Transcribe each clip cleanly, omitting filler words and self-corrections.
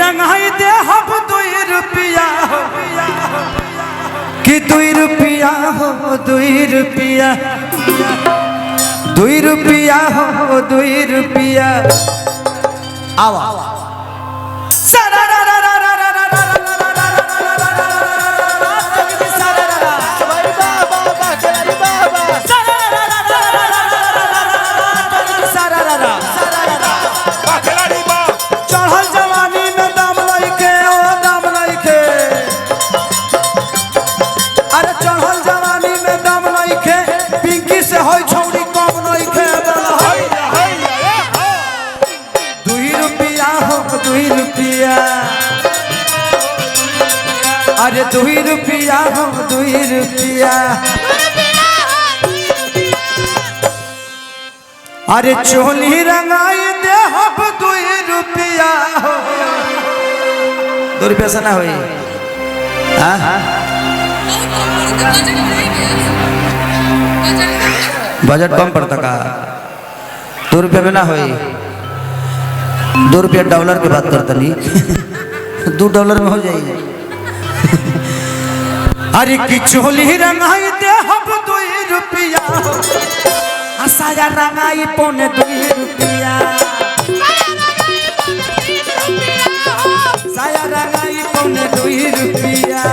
रंगाई दे हम 2 रुपया हो कि 2 रुपया हो 2 रुपया 2 रुपया हो 2 रुपया आवा अरे 2 रुपया हो 2 रुपया अरे चोली रंगाई दे हम 2 रुपया हो 2 रुपया से ना होई बजट कम पड़ता का 2 रुपया में ना होई 2 रुपया डॉलर की बात करता नहीं 2 डॉलर में हो जाएगी अरे की चोली रंगाई दे हम 2 रुपया साया रंगाई 2.25 रुपया साया रंगाई 2.25 रुपया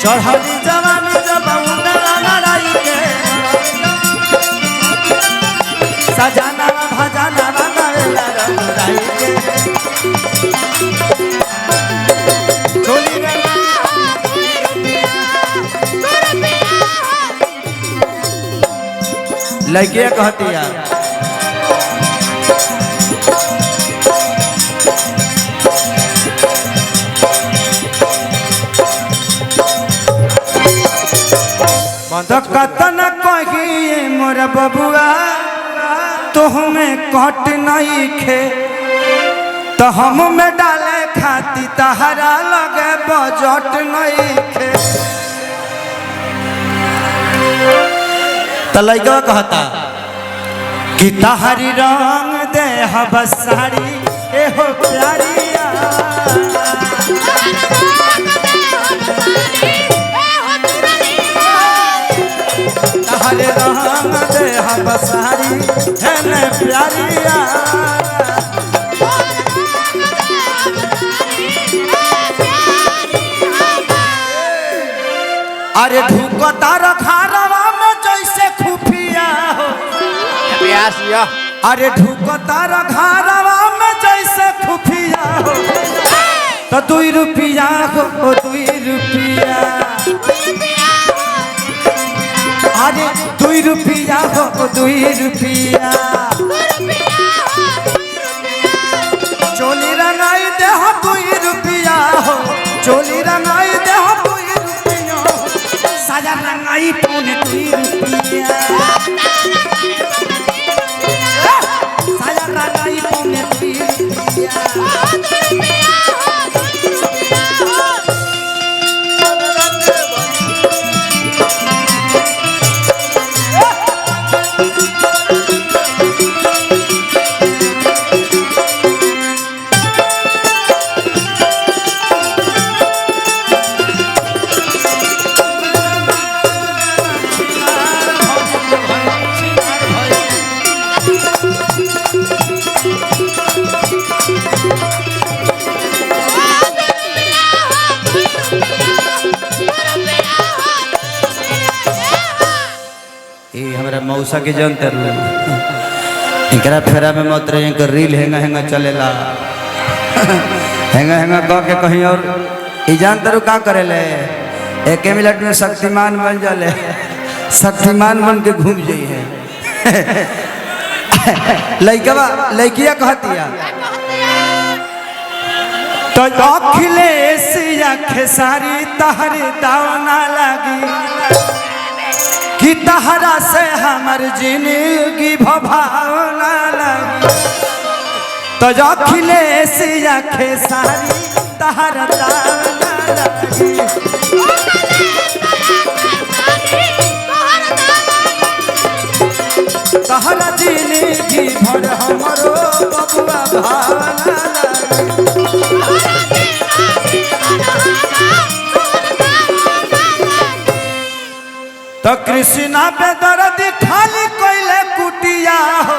चढ़ी जवानी जब लड़ाई के सजाना भजाना लड़ाई के लड़किया कहती है तो कतन कहिए मोर बबुआ तो हमें कट नहीं खे तो हम में डाले खाती तहरा लगे बजट नहीं खे तो लड़का कहता कि तहरी रंग दे हब साड़ी एहो प्यारिया हरे रंग दे हम सारी है न प्यारिया अरे धुकता रखारवा में जैसे खुफिया हो अरे धुकता रखारवा में जैसे खुफिया हो तो 2 रुपया हो 2 रुपया अरे 2 रुपया हो 2 रुपया चोली रंगाई दे हो 2 रुपया हो चोली रंगाई दे हो 2 रुपया साया रंगाई 2.25 रुपया साया रंगाई 2.25 रुपया मौसा के जनते इनकरा फेरा में मत रहे इनका रील हेंगा हेंगा चलेला हेंगा हेंगा कह के कहीं और ई जानते का करे ले 1 मिनट में शक्तिमान बन जाले शक्तिमान बन के घूम जाइए लड़किया कहतिया तो अखिलेश या खेसारी तहरे दावना लगी कि तहरा से हमर जिंदगी भभावना लगी तो जो अखिलेश आखे सारी तहरा दाना लगी तहरा जिंदगी भर हमरो बबुआ भावना लगी तो कृष्णा बेदर्दी खाली कोइले कुटिया हो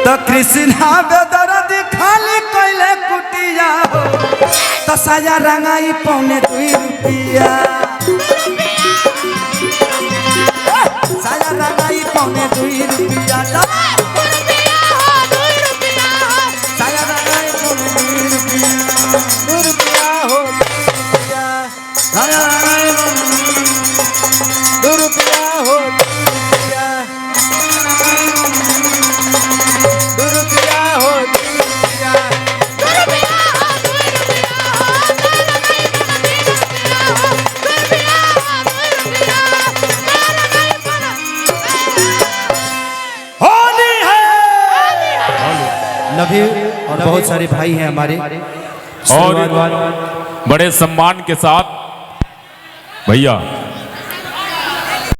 तो कृष्णा बेदर्दी खाली कोइले कुटिया हो तो साया रंगाई पौने 2 रुपया साया रंगाई पौने 2 रुपया साया रंगाई पौने 2 रुपया हो साया रंगाई 2 रुपया हो 2 रुपया हो 2 रुपया होली है लव यू और बहुत सारे भाई हैं हमारे और बड़े सम्मान के साथ भैया